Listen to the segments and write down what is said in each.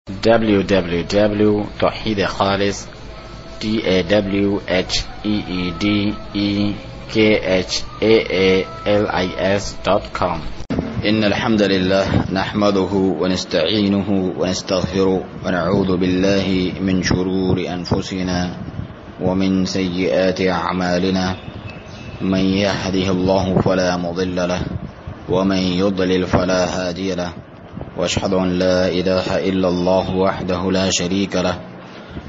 www.tawheedkhalis tawheedkhalis.com. إن الحمد لله نحمده ونستعينه ونستغفره ونعوذ بالله من شرور أنفسنا ومن سيئات أعمالنا من يهده الله فلا مضل له ومن يضلل فلا هادي له وأشهد أن لا إله إلا الله وحده لا شريك له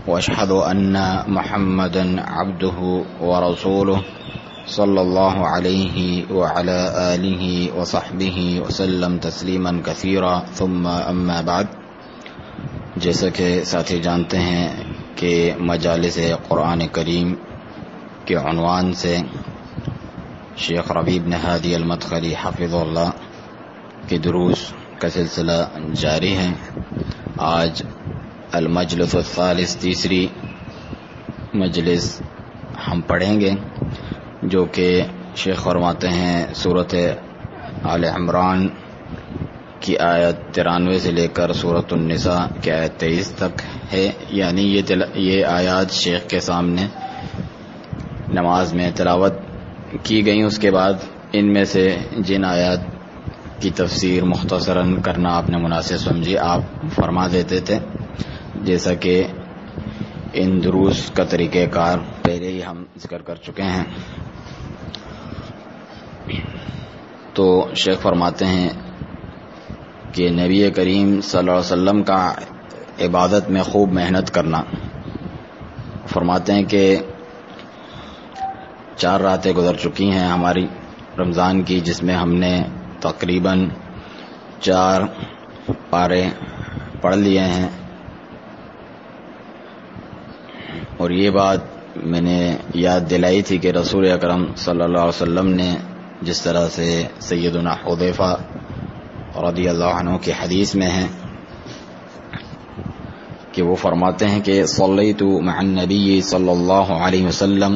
وأشهد أن محمدا عبده ورسوله صلی اللہ علیہ وعلى آلہ وصحبہ وسلم تسلیما کثیرا ثم اما بعد. جیسا کہ ساتھی جانتے ہیں کہ مجالس قرآن کریم کے عنوان سے شیخ ربیع بن ہادی المدخلی حفظہ اللہ کے دروس کا سلسلہ جاری ہے. آج المجلس الثالث تیسری مجلس ہم پڑھیں گے، جو کہ شیخ فرماتے ہیں سورۃ آل عمران کی آیت 93 سے لے کر سورۃ النساء کی آیت 23 تک ہے. یعنی یہ آیات شیخ کے سامنے نماز میں تلاوت کی گئیں، اس کے بعد ان میں سے جن آیات کی تفسیر مختصراً کرنا آپ نے مناسب سمجھی آپ فرما دیتے تھے، جیسا کہ ان دروس کا طریقہ کار پہلے ہی ہم ذکر کر چکے ہیں. تو شیخ فرماتے ہیں کہ نبی کریم صلی اللہ علیہ وسلم کا عبادت میں خوب محنت کرنا. فرماتے ہیں کہ 4 راتیں گزر چکی ہیں ہماری رمضان کی، جس میں ہم نے تقریباً 4 پارے پڑھ لیے ہیں، اور یہ بات میں نے یاد دلائی تھی کہ رسول اکرم صلی اللہ علیہ وسلم نے جس طرح سے سیدنا حذیفہ رضی اللہ عنہ کی حدیث میں ہے کہ وہ فرماتے ہیں کہ صلیت مع النبی صلی اللہ علیہ وسلم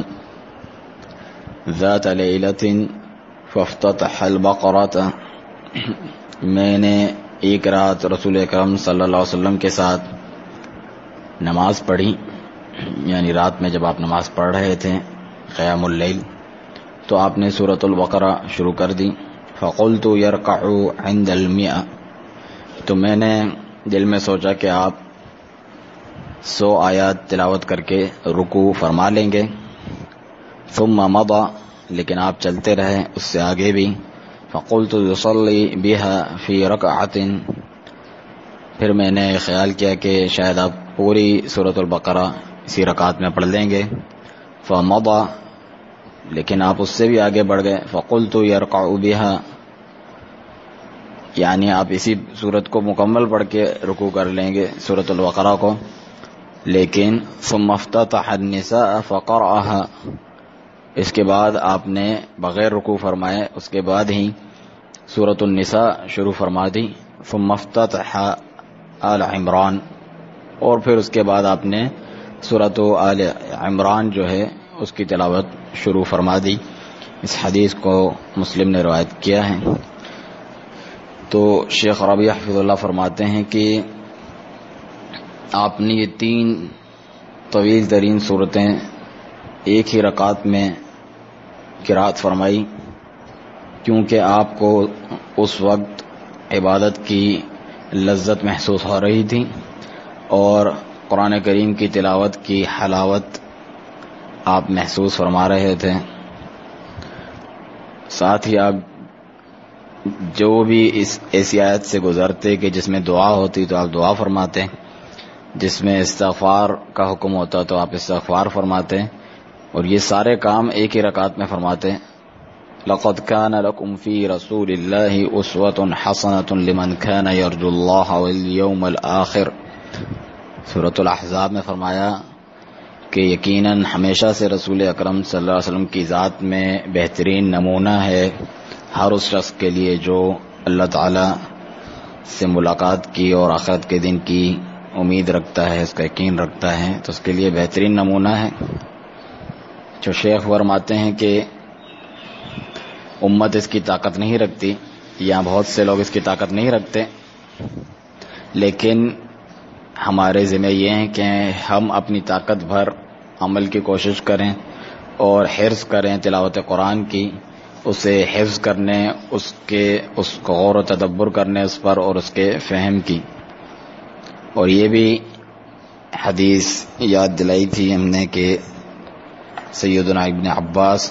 ذات لیلۃ فافتتح البقرۃ، میں نے ایک رات رسول اکرم صلی اللہ علیہ وسلم کے ساتھ نماز پڑھی، یعنی رات میں جب آپ نماز پڑھ رہے تھے قیام اللیل، تو آپ نے سورۃ البقرہ شروع کر دی. فقلت یرکع عند 100، تو میں نے دل میں سوچا کہ آپ 100 آیات تلاوت کر کے رکوع فرما لیں گے. ثم مضى، لیکن آپ چلتے رہے اس سے آگے بھی. فقلت یصلی بها فی رکعۃ، پھر میں نے خیال کیا کہ شاید آپ پوری سورۃ البقرہ اسی رکعت میں پڑھ لیں گے. فمضى، لیکن آپ اس سے بھی آگے بڑھ گئے. فقلت یرکع بها، یعنی آپ اسی سورت کو مکمل پڑھ کے رکوع کر لیں گے سورۃ البقرہ کو. لیکن ثم افتتح النساء فقرأها، اس کے بعد آپ نے بغیر رکوع فرمائے اس کے بعد ہی سورۃ النساء شروع فرما دی. ثم افتتح آل عمران، اور پھر اس کے بعد آپ نے سورۃ آل عمران جو ہے اس کی تلاوت شروع فرما دی. اس حدیث کو مسلم نے روایت کیا ہے. تو شیخ ربیع حفظ اللہ فرماتے ہیں کہ آپ نے یہ 3 طویل ترین صورتیں ایک ہی رکعت میں قرات فرمائی، کیونکہ آپ کو اس وقت عبادت کی لذت محسوس ہو رہی تھی اور قرآن کریم کی تلاوت کی حلاوت آپ محسوس فرما رہے تھے. ساتھ ہی آپ جو بھی اس ایسی آیت سے گزرتے کہ جس میں دعا ہوتی تو آپ دعا فرماتے، جس میں استغفار کا حکم ہوتا تو آپ استغفار فرماتے، اور یہ سارے کام ایک ہی رکعت میں فرماتے. لقد كان لكم في رسول الله اسوة حسنة لمن كان يرجو الله واليوم الآخر. سورۃ الاحزاب میں فرمایا کہ یقیناً ہمیشہ سے رسول اکرم صلی اللہ علیہ وسلم کی ذات میں بہترین نمونہ ہے ہر اس شخص کے لیے جو اللہ تعالی سے ملاقات کی اور آخرت کے دن کی امید رکھتا ہے، اس کا یقین رکھتا ہے، تو اس کے لیے بہترین نمونہ ہے. جو شیخ فرماتے ہیں کہ امت اس کی طاقت نہیں رکھتی، یا بہت سے لوگ اس کی طاقت نہیں رکھتے، لیکن ہمارے ذمہ یہ ہیں کہ ہم اپنی طاقت بھر عمل کی کوشش کریں اور حفظ کریں تلاوت قرآن کی، اسے حفظ کرنے، اس کو غور و تدبر کرنے اس پر اور اس کے فہم کی. اور یہ بھی حدیث یاد دلائی تھی ہم نے کہ سیدنا ابن عباس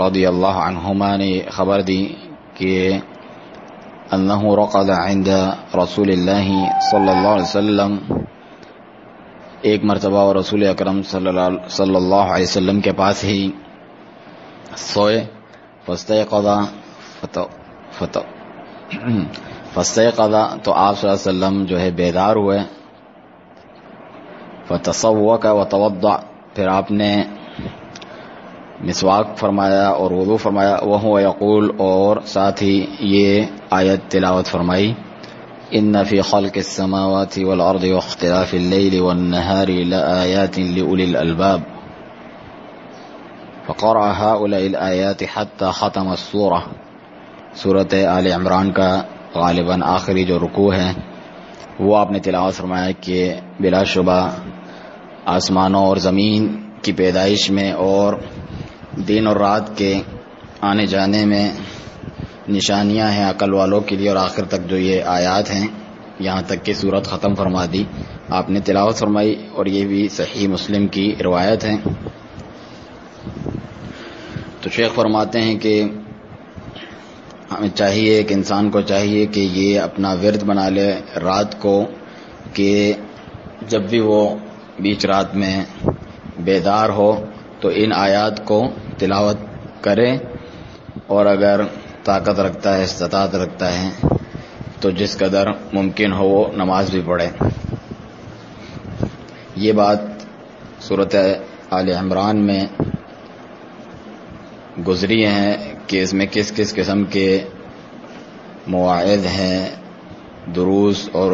رضی اللہ عنہما نے خبر دی کہ انہ رقد عند رسول اللہ صلی اللہ علیہ وسلم، ایک مرتبہ وہ رسول اکرم صلی اللہ علیہ وسلم کے پاس ہی سوئے. فاستيقظ تو آپ صلی اللہ علیہ وسلم جو ہے بیدار ہوئے. فتصوک وتوضع، پھر آپ نے مسواک فرمایا اور وضو فرمایا. وہو یقول، اور ساتھ ہی یہ آیت تلاوت فرمائی، ان فی خلق السماوات والارض واختلاف اللیل والنہار لآیات لأولی الالباب. فقرأ هؤلاء الآیات حتی ختم السورہ. سورۃ آل عمران کا غالباً آخری جو رکوع ہے وہ آپ نے تلاوت فرمایا کہ بلا شبہ آسمانوں اور زمین کی پیدائش میں اور دن اور رات کے آنے جانے میں نشانیاں ہیں عقل والوں کے لیے، اور آخر تک جو یہ آیات ہیں یہاں تک کہ سورت ختم فرما دی آپ نے تلاوت فرمائی. اور یہ بھی صحیح مسلم کی روایت ہے. تو شیخ فرماتے ہیں کہ ہمیں چاہیے، ایک انسان کو چاہیے کہ یہ اپنا ورد بنا لے رات کو، کہ جب بھی وہ بیچ رات میں بیدار ہو تو ان آیات کو تلاوت کرے، اور اگر طاقت رکھتا ہے، استطاعت رکھتا ہے تو جس قدر ممکن ہو وہ نماز بھی پڑھے. یہ بات سورۃ آل عمران میں گزری ہیں کہ اس میں کس کس قسم کے مواعظ ہیں، دروس اور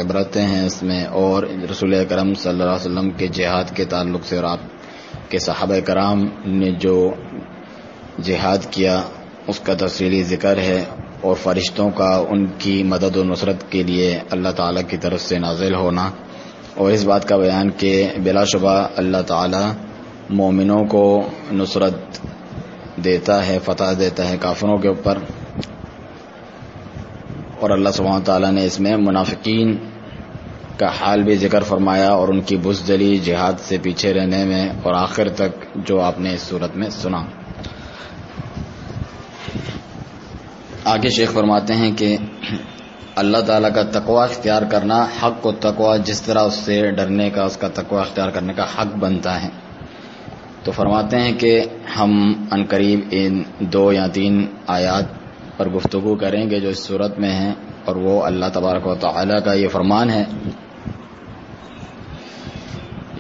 عبرتیں ہیں اس میں، اور رسول اکرم صلی اللہ علیہ وسلم کے جہاد کے تعلق سے اور آپ کے صحابہ کرام نے جو جہاد کیا اس کا تفصیلی ذکر ہے، اور فرشتوں کا ان کی مدد و نصرت کے لیے اللہ تعالیٰ کی طرف سے نازل ہونا، اور اس بات کا بیان کہ بلا شبہ اللہ تعالیٰ مومنوں کو نصرت دیتا ہے، فتح دیتا ہے کافروں کے اوپر. اور اللہ سبحانہ تعالیٰ نے اس میں منافقین کا حال بھی ذکر فرمایا اور ان کی بزدلی جہاد سے پیچھے رہنے میں، اور آخر تک جو آپ نے اس صورت میں سنا. آگے شیخ فرماتے ہیں کہ اللہ تعالیٰ کا تقوی اختیار کرنا، حق و تقوی جس طرح اس سے ڈرنے کا، اس کا تقوی اختیار کرنے کا حق بنتا ہے. تو فرماتے ہیں کہ ہم عنقریب ان 2 یا 3 آیات پر گفتگو کریں گے جو اس صورت میں ہیں، اور وہ اللہ تبارک و تعالی کا یہ فرمان ہے،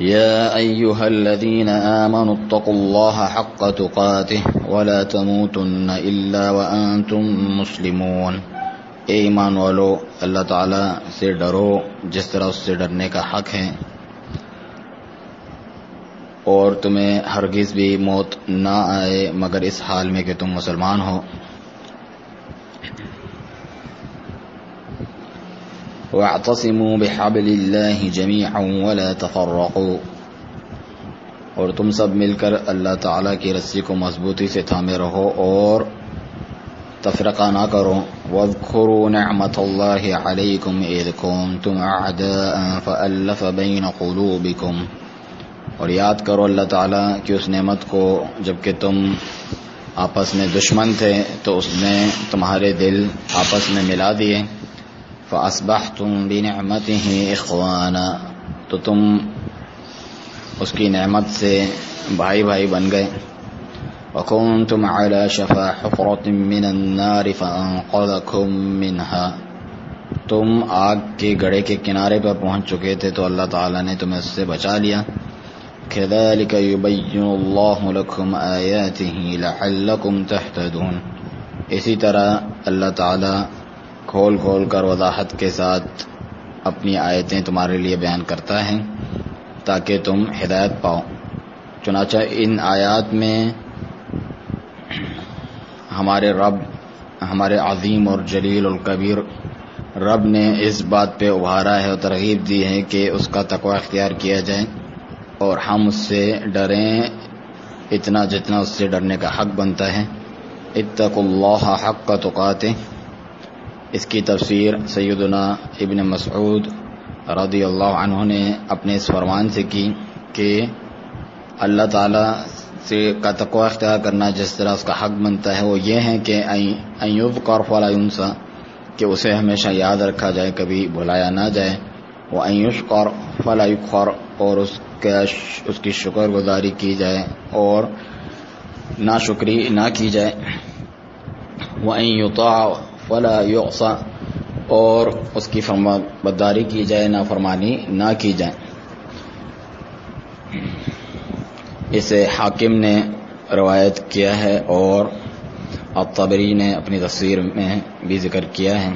یا ایھا الذین آمنوا اتقوا اللہ حق تقاتہ ولا تموتن الا وانتم مسلمون. اے ایمان والو، اللہ تعالی سے ڈرو جس طرح اس سے ڈرنے کا حق ہے، اور تمہیں ہرگز بھی موت نہ آئے مگر اس حال میں کہ تم مسلمان ہو. وَاعْتَصِمُوا بِحَبْلِ اللَّهِ جَمِيعًا وَلَا تَفَرَّقُوا، اور تم سب مل کر اللہ تعالیٰ کی رسی کو مضبوطی سے تھامے رہو اور تفرقہ نہ کرو. وَاذْكُرُوا نِعْمَةَ اللَّهِ عَلَيْكُمْ إِذْ كُنْتُمْ أَعْدَاءً فَأَلَّفَ بَيْنَ قُلُوبِكُمْ، اور یاد کرو اللہ تعالیٰ کی اس نعمت کو جبکہ تم آپس میں دشمن تھے تو اس نے تمہارے دل آپس میں ملا دیے. فَأَصْبَحْتُمْ بِنِعْمَتِهِ إِخْوَانًا، تو تم اس کی نعمت سے بھائی بھائی بن گئے. وَكُنْتُمْ عَلَى شَفَا حُفْرَةٍ مِّنَ النَّارِ فَأَنقَذَكُم مِّنْهَا، تم آگ کے گڑھے کے کنارے پر پہنچ چکے تھے تو اللہ تعالیٰ نے تمہیں اس سے بچا لیا. كَذَلِكَ يُبَيِّنُ اللَّهُ لَكُمْ آيَاتِهِ لَعَلَّكُمْ تَهْتَدُونَ، اسی طرح اللہ تعالیٰ کھول کھول کر وضاحت کے ساتھ اپنی آیتیں تمہارے لیے بیان کرتا ہے تاکہ تم ہدایت پاؤ. چنانچہ ان آیات میں ہمارے رب، ہمارے عظیم اور جلیل الکبیر رب نے اس بات پہ ابھارا ہے اور ترغیب دی ہے کہ اس کا تقوی اختیار کیا جائے اور ہم اس سے ڈریں اتنا جتنا اس سے ڈرنے کا حق بنتا ہے. اتقوا اللہ حق تقاتہ، اس کی تفسیر سیدنا ابن مسعود رضی اللہ عنہ نے اپنے اس فرمان سے کی کہ اللہ تعالیٰ سے کا تقوی اختیار کرنا جس طرح اس کا حق بنتا ہے وہ یہ ہے کہ ان یذکر فلا ینسیٰ، کہ اسے ہمیشہ یاد رکھا جائے، کبھی بھلایا نہ جائے. وان یشکر فلا یکفر، اور اس کی شکر گزاری کی جائے اور ناشکری نہ کی جائے. وان یطاع فلا یعصى، اور اس کی فرما برداری کی جائے، نافرمانی نہ کی جائے. اسے حاکم نے روایت کیا ہے اور الطبری نے اپنی تفسیر میں بھی ذکر کیا ہے.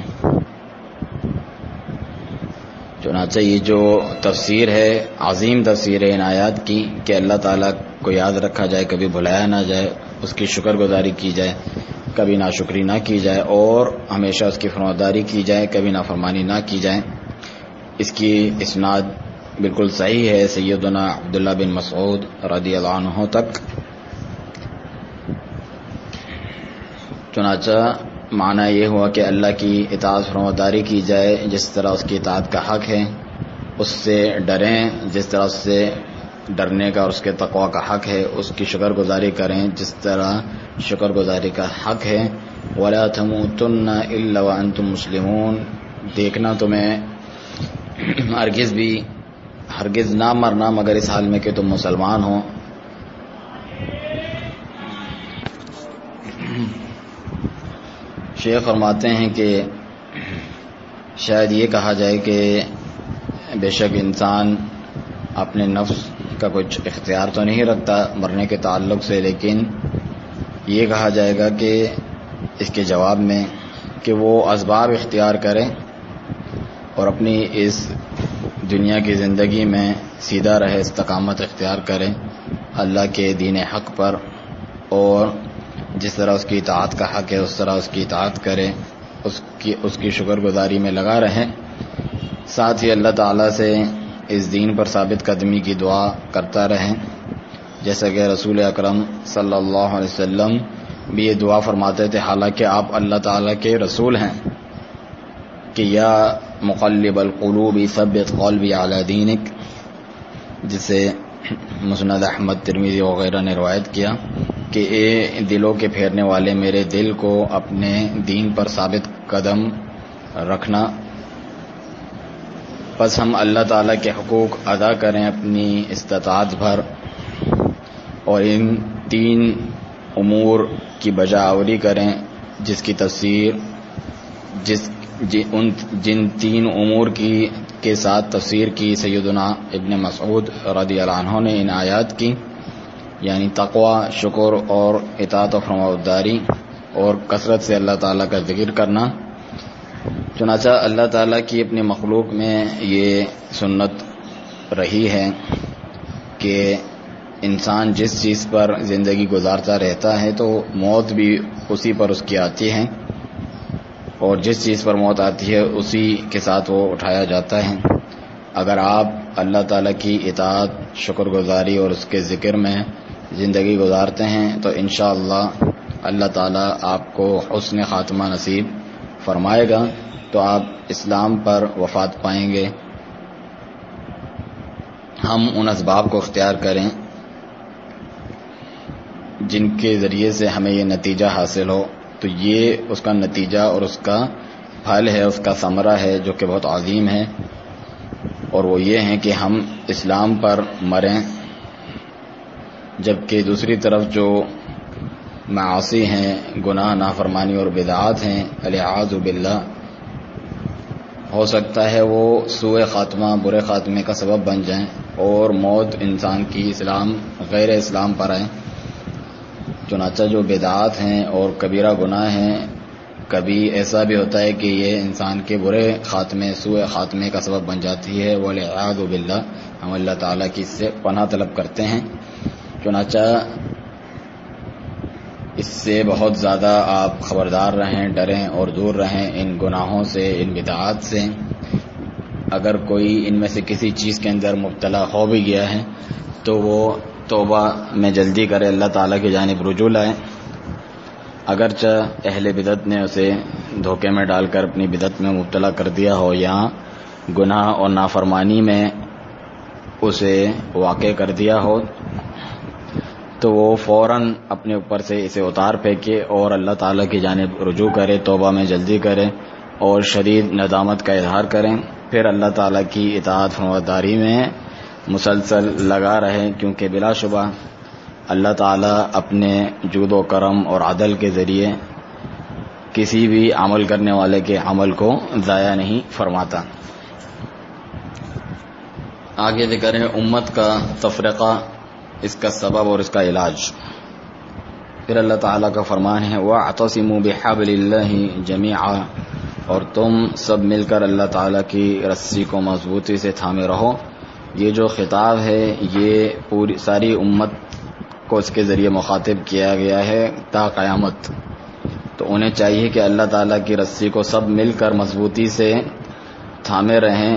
چنانچہ یہ جو تفسیر ہے عظیم تفسیر ہے ان آیات کی کہ اللہ تعالیٰ کو یاد رکھا جائے، کبھی بھلایا نہ جائے، اس کی شکر گزاری کی جائے، کبھی ناشکری نہ کی جائے، اور ہمیشہ اس کی فرمانبرداری کی جائے، کبھی نافرمانی نہ کی جائے. اس کی اسناد بالکل صحیح ہے سیدنا عبداللہ بن مسعود رضی اللہ عنہ تک. چنانچہ معنی یہ ہوا کہ اللہ کی اطاعت فرمانبرداری کی جائے جس طرح اس کی اطاعت کا حق ہے، اس سے ڈریں جس طرح اس سے ڈرنے کا اور اس کے تقوی کا حق ہے، اس کی شکر گزاری کریں جس طرح شکر گزاری کا حق ہے. وَلَا تَمُوتُنَّ إِلَّا وَأَنْتُمْ مُسْلِمُونَ، دیکھنا تمہیں ہرگز نہ مرنا مگر اس حال میں کہ تم مسلمان ہو. شیخ فرماتے ہیں کہ شاید یہ کہا جائے کہ بے شک انسان اپنے نفس کا کچھ اختیار تو نہیں رکھتا مرنے کے تعلق سے، لیکن یہ کہا جائے گا کہ اس کے جواب میں کہ وہ اسباب اختیار کرے اور اپنی اس دنیا کی زندگی میں سیدھا رہے، استقامت اختیار کرے اللہ کے دین حق پر، اور جس طرح اس کی اطاعت کا حق ہے اس طرح اس کی اطاعت کرے، اس کی شکر گزاری میں لگا رہے. ساتھ ہی اللہ تعالیٰ سے اس دین پر ثابت قدمی کی دعا کرتا رہے، جیسا کہ رسول اکرم صلی اللہ علیہ وسلم بھی یہ دعا فرماتے تھے حالانکہ آپ اللہ تعالیٰ کے رسول ہیں کہ یا مقلب القلوب ثبت قلبی علی دینک، جسے مسند احمد ترمذی وغیرہ نے روایت کیا کہ اے دلوں کے پھیرنے والے میرے دل کو اپنے دین پر ثابت قدم رکھنا. پس ہم اللہ تعالیٰ کے حقوق ادا کریں اپنی استطاعت بھر، اور ان 3 امور کی بجاوری کریں جس کی تفسیر جن 3 امور کے ساتھ تفسیر کی سیدنا ابن مسعود رضی اللہ عنہ نے ان آیات کی، یعنی تقوی، شکر اور اطاعت و فرمانبرداری اور کثرت سے اللہ تعالیٰ کا ذکر کرنا. چنانچہ اللہ تعالیٰ کی اپنی مخلوق میں یہ سنت رہی ہے کہ انسان جس چیز پر زندگی گزارتا رہتا ہے تو موت بھی اسی پر اس کی آتی ہے، اور جس چیز پر موت آتی ہے اسی کے ساتھ وہ اٹھایا جاتا ہے. اگر آپ اللہ تعالیٰ کی اطاعت، شکر گزاری اور اس کے ذکر میں زندگی گزارتے ہیں تو انشاءاللہ اللہ تعالیٰ آپ کو حسن خاتمہ نصیب فرمائے گا، تو آپ اسلام پر وفات پائیں گے. ہم ان اسباب کو اختیار کریں جن کے ذریعے سے ہمیں یہ نتیجہ حاصل ہو، تو یہ اس کا نتیجہ اور اس کا پھل ہے، اس کا ثمرہ ہے جو کہ بہت عظیم ہے، اور وہ یہ ہے کہ ہم اسلام پر مریں. جبکہ دوسری طرف جو معاصی ہیں، گناہ، نافرمانی اور بدعات ہیں، الیاذ باللہ، ہو سکتا ہے وہ سوء خاتمہ، برے خاتمے کا سبب بن جائیں اور موت انسان کی غیر اسلام پر آئے. چنانچہ جو بدعات ہیں اور کبیرہ گناہ ہیں، کبھی ایسا بھی ہوتا ہے کہ یہ انسان کے برے خاتمے، سوء خاتمے کا سبب بن جاتی ہے، والعیاذ باللہ. ہم اللہ تعالیٰ کی اس سے پناہ طلب کرتے ہیں. چنانچہ اس سے بہت زیادہ آپ خبردار رہیں، ڈریں اور دور رہیں ان گناہوں سے، ان بدعات سے۔ اگر کوئی ان میں سے کسی چیز کے اندر مبتلا ہو بھی گیا ہے تو وہ توبہ میں جلدی کرے، اللہ تعالیٰ کی جانب رجوع لائے۔ اگرچہ اہل بدعت نے اسے دھوکے میں ڈال کر اپنی بدعت میں مبتلا کر دیا ہو یا گناہ اور نافرمانی میں اسے واقع کر دیا ہو، تو وہ فوراً اپنے اوپر سے اسے اتار پھینکے اور اللہ تعالیٰ کی جانب رجوع کرے، توبہ میں جلدی کرے اور شدید ندامت کا اظہار کریں، پھر اللہ تعالیٰ کی اطاعت فرمانبرداری میں مسلسل لگا رہے، کیونکہ بلا شبہ اللہ تعالیٰ اپنے جود و کرم اور عدل کے ذریعے کسی بھی عمل کرنے والے کے عمل کو ضائع نہیں فرماتا۔ آگے ذکر ہے امت کا تفرقہ، اس کا سبب اور اس کا علاج۔ پھر اللہ تعالیٰ کا فرمان ہے وَاعْتَصِمُوا بِحَبْلِ اللَّهِ جَمِيعًا، اور تم سب مل کر اللہ تعالیٰ کی رسی کو مضبوطی سے تھامے رہو۔ یہ جو خطاب ہے یہ پوری ساری امت کو اس کے ذریعے مخاطب کیا گیا ہے تا قیامت، تو انہیں چاہیے کہ اللہ تعالیٰ کی رسی کو سب مل کر مضبوطی سے تھامے رہیں،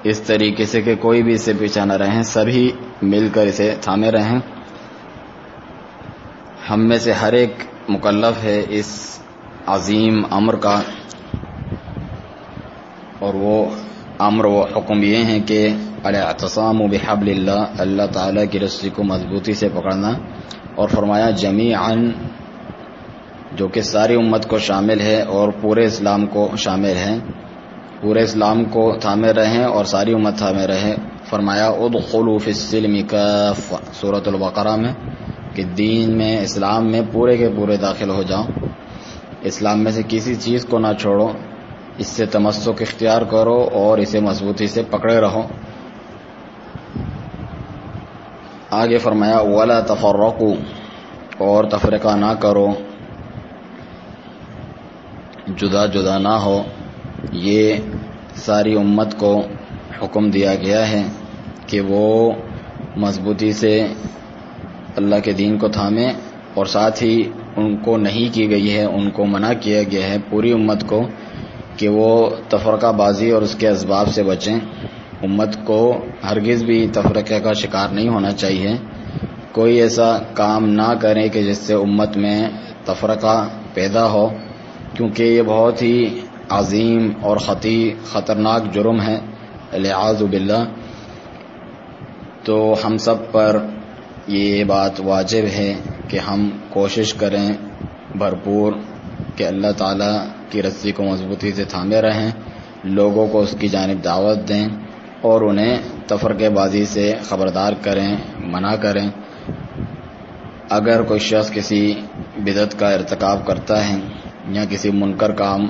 اس طریقے سے کہ کوئی بھی اس سے پیچھے نہ رہیں، سبھی مل کر اسے تھامے رہیں۔ ہم میں سے ہر ایک مکلف ہے اس عظیم امر کا، اور وہ امر و حکم یہ ہیں کہ الاعتصام بحبل اللہ، اللہ تعالیٰ کی رسی کو مضبوطی سے پکڑنا، اور فرمایا جمیعاً، جو کہ ساری امت کو شامل ہے اور پورے اسلام کو شامل ہے، پورے اسلام کو تھامے رہیں اور ساری امت تھامے رہے۔ فرمایا ادخلوا فی السلم کافہ، سورۃ البقرہ میں، کہ دین میں، اسلام میں پورے کے پورے داخل ہو جاؤ، اسلام میں سے کسی چیز کو نہ چھوڑو، اس سے تمسک اختیار کرو اور اسے مضبوطی سے پکڑے رہو۔ آگے فرمایا ولا تفرقوا، اور تفرقہ نہ کرو، جدا جدا نہ ہو۔ یہ ساری امت کو حکم دیا گیا ہے کہ وہ مضبوطی سے اللہ کے دین کو تھامے، اور ساتھ ہی ان کو نہیں کی گئی ہے، ان کو منع کیا گیا ہے پوری امت کو کہ وہ تفرقہ بازی اور اس کے اسباب سے بچیں۔ امت کو ہرگز بھی تفرقے کا شکار نہیں ہونا چاہیے، کوئی ایسا کام نہ کریں کہ جس سے امت میں تفرقہ پیدا ہو، کیونکہ یہ بہت ہی عظیم اور خطرناک جرم ہے، الیعاذ باللہ۔ تو ہم سب پر یہ بات واجب ہے کہ ہم کوشش کریں بھرپور کہ اللہ تعالیٰ کی رسی کو مضبوطی سے تھامے رہیں، لوگوں کو اس کی جانب دعوت دیں اور انہیں تفرقے بازی سے خبردار کریں، منع کریں۔ اگر کوئی شخص کسی بدعت کا ارتکاب کرتا ہے یا کسی منکر کام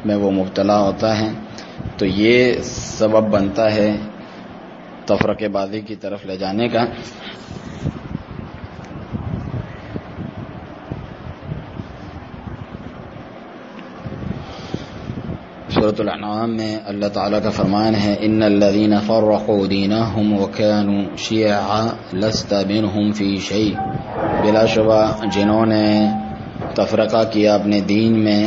میں وہ مبتلا ہوتا ہے تو یہ سبب بنتا ہے تفرقے بازی کی طرف لے جانے کا۔ سورۃ الانعام میں اللہ تعالیٰ کا فرمان ہے ان الذین فرقوا دینہم وکانوا شیعا لست منہم فی شیء، بلا شبہ جنہوں نے تفرقہ کیا اپنے دین میں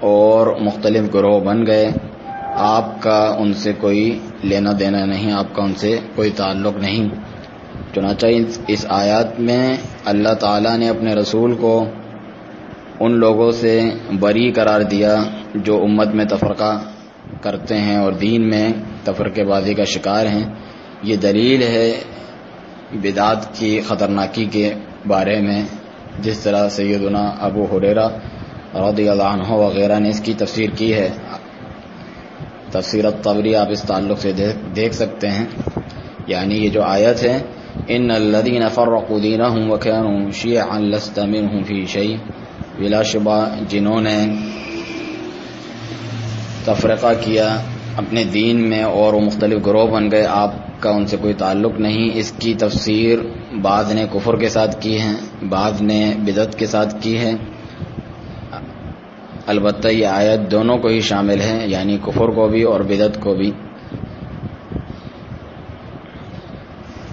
اور مختلف گروہ بن گئے، آپ کا ان سے کوئی لینا دینا نہیں، آپ کا ان سے کوئی تعلق نہیں۔ چنانچہ اس آیات میں اللہ تعالیٰ نے اپنے رسول کو ان لوگوں سے بری قرار دیا جو امت میں تفرقہ کرتے ہیں اور دین میں تفرقے بازی کا شکار ہیں۔ یہ دلیل ہے بدعات کی خطرناکی کے بارے میں، جس طرح سیدنا ابو ہریرہ رضی اللہ عنہ وغیرہ نے اس کی تفسیر کی ہے۔ تفسیر الطبری آپ اس تعلق سے دیکھ سکتے ہیں، یعنی یہ جو آیت ہے ان الذین فرقوا دینہم وکانوا شیعا لست منہم فی شیء، بلا شبہ جنہوں نے تفرقہ کیا اپنے دین میں اور وہ مختلف گروہ بن گئے، آپ کا ان سے کوئی تعلق نہیں۔ اس کی تفسیر بعض نے کفر کے ساتھ کی ہے، بعض نے بدعت کے ساتھ کی ہے۔ البتہ یہ آیت دونوں کو ہی شامل ہے، یعنی کفر کو بھی اور بدعت کو بھی۔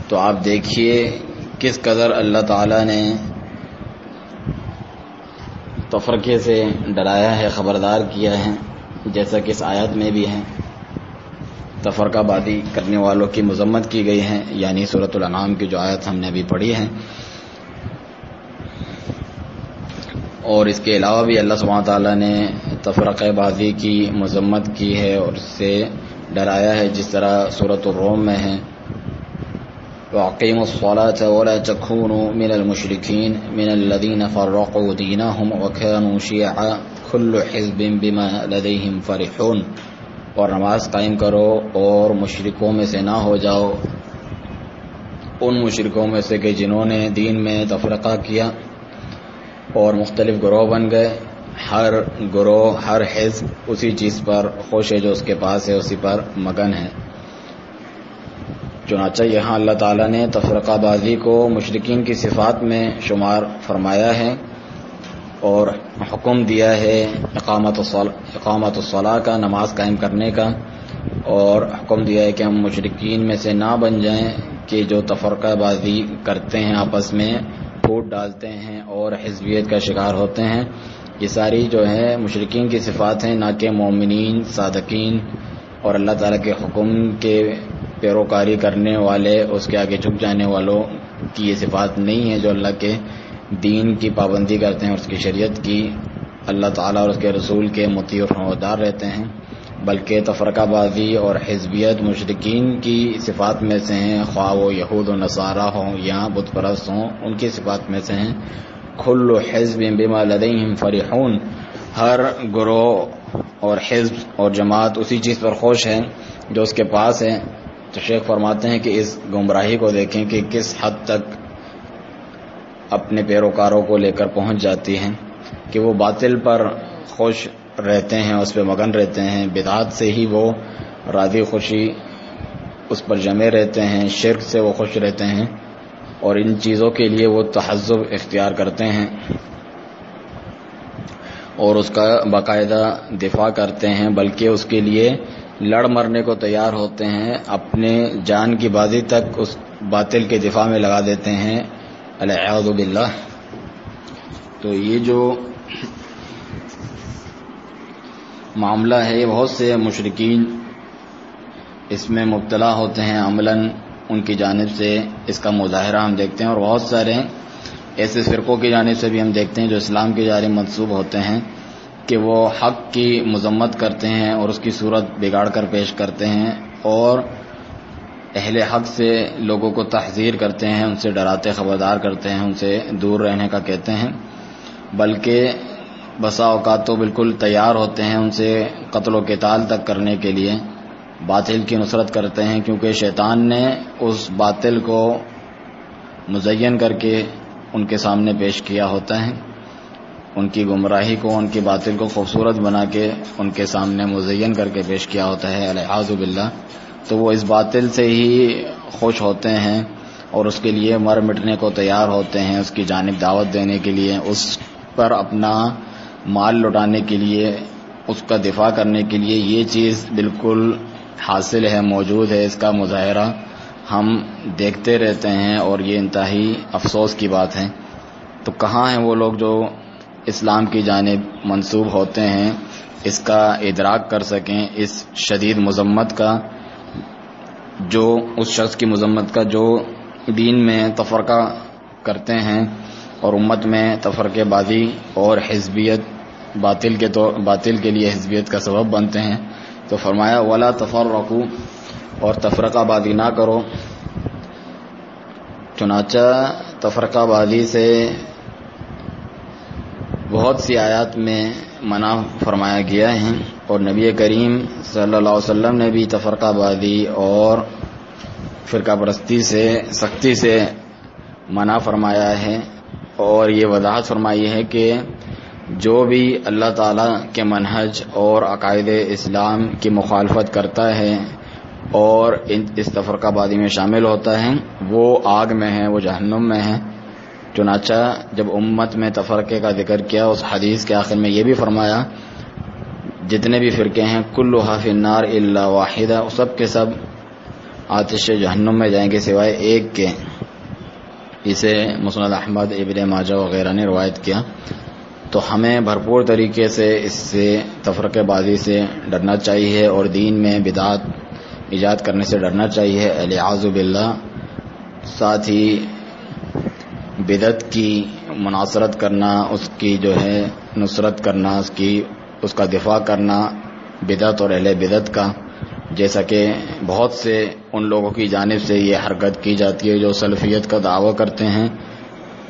تو آپ دیکھیے کس قدر اللہ تعالیٰ نے تفرقے سے ڈرایا ہے، خبردار کیا ہے، جیسا کہ اس آیت میں بھی ہے۔ تفرقہ بازی کرنے والوں کی مذمت کی گئی ہے، یعنی سورۃ الانعام کی جو آیت ہم نے ابھی پڑھی ہے۔ اور اس کے علاوہ بھی اللہ سبحانہ تعالیٰ نے تفرقہ بازی کی مذمت کی ہے اور اس سے ڈرایا ہے، جس طرح سورۃ الروم میں ہے، وَأَقِيمُوا الصَّلَاةَ وَلَا تَكُونُوا مِنَ الْمُشْرِكِينَ مِنَ الَّذِينَ فَرَّقُوا دِينَهُمْ وَكَانُوا شِيَعًا كُلُّ حِزْبٍ بِمَا لَدَيْهِمْ فَرِحُونَ، اور نماز قائم کرو اور مشرکوں میں سے نہ ہو جاؤ، ان مشرکوں میں سے کہ جنہوں نے دین میں تفرقہ کیا اور مختلف گروہ بن گئے، ہر گروہ، ہر حزب اسی چیز پر خوش ہے جو اس کے پاس ہے، اسی پر مگن ہے۔ چنانچہ یہاں اللہ تعالیٰ نے تفرقہ بازی کو مشرکین کی صفات میں شمار فرمایا ہے اور حکم دیا ہے اقامت الصلاۃ کا، نماز قائم کرنے کا، اور حکم دیا ہے کہ ہم مشرکین میں سے نہ بن جائیں کہ جو تفرقہ بازی کرتے ہیں، آپس میں پھوٹ ڈالتے ہیں اور حزبیت کا شکار ہوتے ہیں۔ یہ ساری جو ہے مشرکین کی صفات ہیں، نہ کہ مومنین، صادقین اور اللہ تعالیٰ کے حکم کے پیروکاری کرنے والے، اس کے آگے جھک جانے والوں کی یہ صفات نہیں ہے جو اللہ کے دین کی پابندی کرتے ہیں اور اس کی شریعت کی، اللہ تعالیٰ اور اس کے رسول کے مطیع و فرمانبردار رہتے ہیں، بلکہ تفرقہ بازی اور حزبیت مشرکین کی صفات میں سے ہیں، خواہ وہ یہود و نصارہ ہوں یا بت پرست ہوں، ان کی صفات میں سے ہیں۔ کل حزب بما لدیہم فرحون، ہر گروہ اور حزب اور جماعت اسی چیز پر خوش ہے جو اس کے پاس ہے۔ تو شیخ فرماتے ہیں کہ اس گمراہی کو دیکھیں کہ کس حد تک اپنے پیروکاروں کو لے کر پہنچ جاتی ہیں کہ وہ باطل پر خوش رہتے ہیں، اس پہ مگن رہتے ہیں، بدعات سے ہی وہ راضی خوشی اس پر جمے رہتے ہیں، شرک سے وہ خوش رہتے ہیں اور ان چیزوں کے لیے وہ تحزب اختیار کرتے ہیں اور اس کا باقاعدہ دفاع کرتے ہیں، بلکہ اس کے لیے لڑ مرنے کو تیار ہوتے ہیں، اپنے جان کی بازی تک اس باطل کے دفاع میں لگا دیتے ہیں، العیاذ باللہ۔ تو یہ جو معاملہ ہے، یہ بہت سے مشرکین اس میں مبتلا ہوتے ہیں، عملاً ان کی جانب سے اس کا مظاہرہ ہم دیکھتے ہیں، اور بہت سارے ایسے فرقوں کی جانب سے بھی ہم دیکھتے ہیں جو اسلام کی جانب منسوب ہوتے ہیں کہ وہ حق کی مذمت کرتے ہیں اور اس کی صورت بگاڑ کر پیش کرتے ہیں اور اہل حق سے لوگوں کو تحذیر کرتے ہیں، ان سے ڈراتے خبردار کرتے ہیں، ان سے دور رہنے کا کہتے ہیں، بلکہ بسا اوقات تو بالکل تیار ہوتے ہیں ان سے قتل و قتال تک کرنے کے لیے، باطل کی نصرت کرتے ہیں، کیونکہ شیطان نے اس باطل کو مزین کر کے ان کے سامنے پیش کیا ہوتا ہے، ان کی گمراہی کو، ان کی باطل کو خوبصورت بنا کے ان کے سامنے مزین کر کے پیش کیا ہوتا ہے، العیاذ باللہ۔ تو وہ اس باطل سے ہی خوش ہوتے ہیں اور اس کے لیے مر مٹنے کو تیار ہوتے ہیں، اس کی جانب دعوت دینے کے لیے، اس پر اپنا مال لٹانے کے لیے، اس کا دفاع کرنے کے لیے۔ یہ چیز بالکل حاصل ہے، موجود ہے، اس کا مظاہرہ ہم دیکھتے رہتے ہیں اور یہ انتہائی افسوس کی بات ہے۔ تو کہاں ہیں وہ لوگ جو اسلام کی جانب منسوب ہوتے ہیں، اس کا ادراک کر سکیں، اس شدید مذمت کا، جو اس شخص کی مذمت کا جو دین میں تفرقہ کرتے ہیں اور امت میں تفرقے بازی اور حزبیت باطل کے لیے حزبیت کا سبب بنتے ہیں۔ تو فرمایا ولا تفرقوا، اور تفرقہ بازی نہ کرو۔ چنانچہ تفرقہ بازی سے بہت سی آیات میں منع فرمایا گیا ہے اور نبی کریم صلی اللہ علیہ وسلم نے بھی تفرقہ بازی اور فرقہ پرستی سے سختی سے منع فرمایا ہے اور یہ وضاحت فرمائی ہے کہ جو بھی اللہ تعالیٰ کے منہج اور عقائد اسلام کی مخالفت کرتا ہے اور اس تفرقہ بازی میں شامل ہوتا ہے، وہ آگ میں ہے، وہ جہنم میں ہے۔ چنانچہ جب امت میں تفرقے کا ذکر کیا، اس حدیث کے آخر میں یہ بھی فرمایا جتنے بھی فرقے ہیں کلھا فی النار الا واحدہ، سب کے سب آتش جہنم میں جائیں گے سوائے ایک کے۔ اسے مسند احمد، ابن ماجہ وغیرہ نے روایت کیا۔ تو ہمیں بھرپور طریقے سے اس سے تفرقہ بازی سے ڈرنا چاہیے اور دین میں بدعات ایجاد کرنے سے ڈرنا چاہیے، الیاذ باللہ۔ ساتھ ہی بدعت کی مناصرت کرنا، اس کی جو ہے نصرت کرنا، اس کا دفاع کرنا بدعت اور اہل بدعت کا، جیسا کہ بہت سے ان لوگوں کی جانب سے یہ حرکت کی جاتی ہے جو سلفیت کا دعویٰ کرتے ہیں،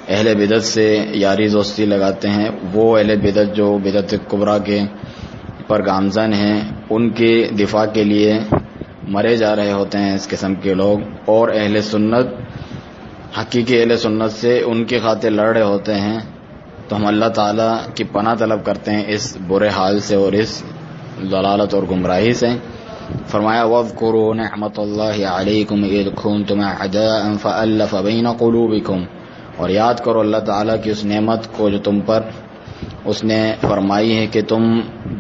اہل بدعت سے یاری دوستی لگاتے ہیں۔ وہ اہل بدعت جو بدعت کبریٰ کے پر گامزن ہیں، ان کے دفاع کے لیے مرے جا رہے ہوتے ہیں اس قسم کے لوگ، اور اہل سنت، حقیقی اہل سنت سے ان کی خاطر لڑ رہے ہوتے ہیں۔ تو ہم اللہ تعالیٰ کی پناہ طلب کرتے ہیں اس برے حال سے اور اس ضلالت اور گمراہی سے۔ فرمایا وَاذْكُرُوا نِعْمَةَ اللَّهِ عَلَيْكُمْ إِذْ كُنْتُمْ أَعْدَاءً فَأَلَّفَ بَيْنَ قُلُوبِكُمْ، اور یاد کرو اللہ تعالیٰ کی اس نعمت کو جو تم پر اس نے فرمائی ہے کہ تم